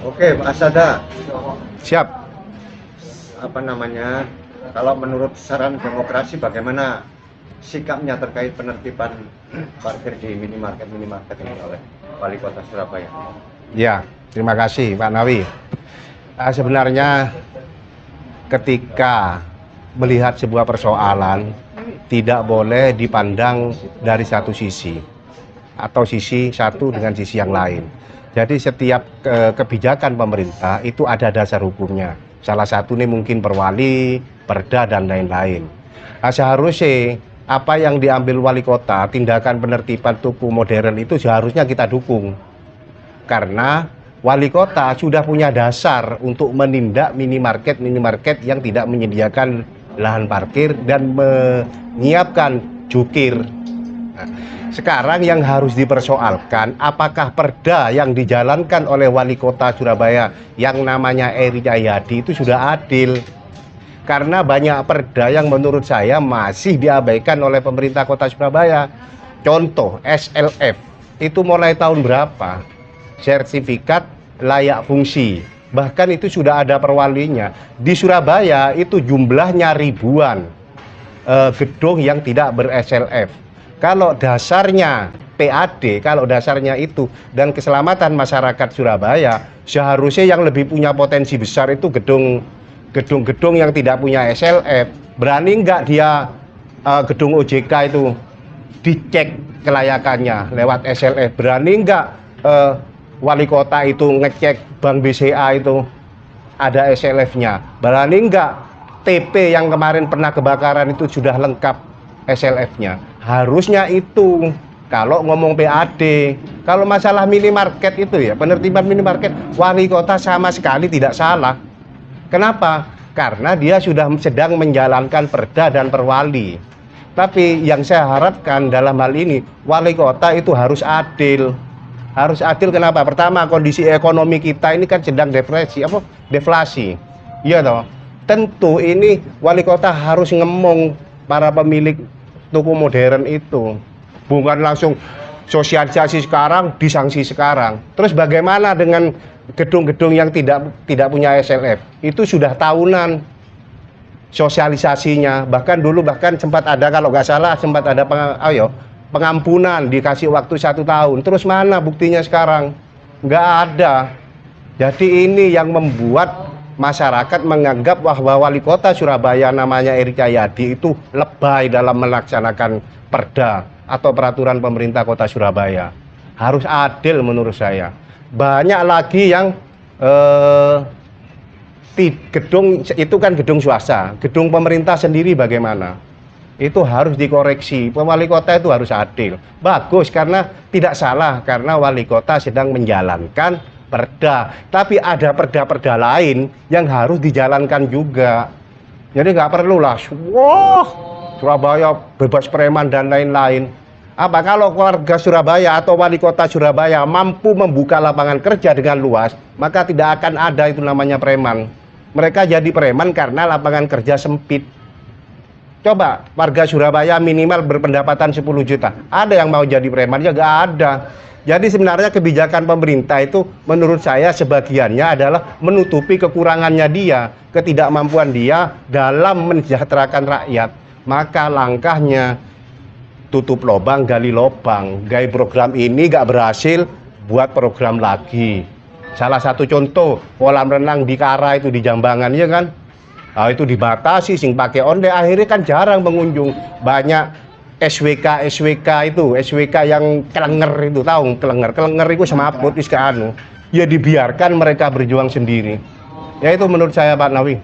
Oke, Pak Asada, Siap. apa namanya? Kalau menurut saran demokrasi, bagaimana sikapnya terkait penertiban parkir di minimarket ini oleh Wali Kota Surabaya? Ya, terima kasih Pak Nawi. Sebenarnya ketika melihat sebuah persoalan tidak boleh dipandang dari satu sisi atau sisi satu dengan sisi yang lain. Jadi setiap kebijakan pemerintah itu ada dasar hukumnya. Salah satu ini mungkin perwali, perda dan lain-lain. Seharusnya apa yang diambil wali kota, tindakan penertiban toko modern itu seharusnya kita dukung. Karena wali kota sudah punya dasar untuk menindak minimarket yang tidak menyediakan lahan parkir dan menyiapkan jukir. Nah, sekarang yang harus dipersoalkan, apakah perda yang dijalankan oleh wali kota Surabaya yang namanya Eri Cahyadi itu sudah adil? Karena banyak perda yang menurut saya masih diabaikan oleh pemerintah kota Surabaya. Contoh SLF itu mulai tahun berapa? Sertifikat layak fungsi, bahkan itu sudah ada perwalinya. Di Surabaya itu jumlahnya ribuan gedung yang tidak ber-SLF. Kalau dasarnya PAD, kalau dasarnya itu dan keselamatan masyarakat Surabaya, seharusnya yang lebih punya potensi besar itu gedung-gedung yang tidak punya SLF. Berani nggak dia gedung OJK itu dicek kelayakannya lewat SLF? Berani nggak wali kota itu ngecek Bank BCA itu ada SLF-nya? Berani nggak TP yang kemarin pernah kebakaran itu sudah lengkap SLF-nya? Harusnya itu. Kalau ngomong PAD, kalau masalah minimarket itu ya, penertiban minimarket, wali kota sama sekali tidak salah. Kenapa? Karena dia sudah sedang menjalankan perda dan perwali. Tapi yang saya harapkan dalam hal ini, wali kota itu harus adil. Harus adil kenapa? Pertama, kondisi ekonomi kita ini kan sedang deflasi. Iya toh. Tentu ini wali kota harus ngemong para pemilik toko modern itu. Bukan langsung sosialisasi sekarang, disangsi sekarang. Terus bagaimana dengan gedung-gedung yang tidak punya SLF? Itu sudah tahunan sosialisasinya. Bahkan dulu sempat ada, kalau nggak salah sempat ada pengampunan, dikasih waktu 1 tahun. Terus mana buktinya sekarang? Nggak ada. Jadi ini yang membuat masyarakat menganggap bahwa wali kota Surabaya namanya Eri Cahyadi itu lebay dalam melaksanakan perda atau peraturan pemerintah kota Surabaya. Harus adil menurut saya. Banyak lagi yang gedung itu kan gedung swasta, gedung pemerintah sendiri bagaimana? Itu harus dikoreksi. Wali kota itu harus adil. Bagus, karena tidak salah, karena wali kota sedang menjalankan perda. Tapi ada perda-perda lain yang harus dijalankan juga. Jadi nggak perlulah, wah, Surabaya bebas preman dan lain-lain. Apa kalau warga Surabaya atau wali kota Surabaya mampu membuka lapangan kerja dengan luas, maka tidak akan ada itu namanya preman. Mereka jadi preman karena lapangan kerja sempit. Coba warga Surabaya minimal berpendapatan 10 juta. Ada yang mau jadi preman? Ya nggak ada. Jadi sebenarnya kebijakan pemerintah itu menurut saya sebagiannya adalah menutupi kekurangannya dia, ketidakmampuan dia dalam mensejahterakan rakyat. Maka langkahnya tutup lubang, gali lubang. Gaya program ini nggak berhasil, buat program lagi. Salah satu contoh, kolam renang di Kara itu di Jambangan, ya kan? Nah, itu dibatasi, sing pakai onde, akhirnya kan jarang pengunjung. Banyak SWK yang kelenger itu, tahu kelenger itu semaput wis anu. Ya dibiarkan mereka berjuang sendiri. Ya itu menurut saya Pak Nawi.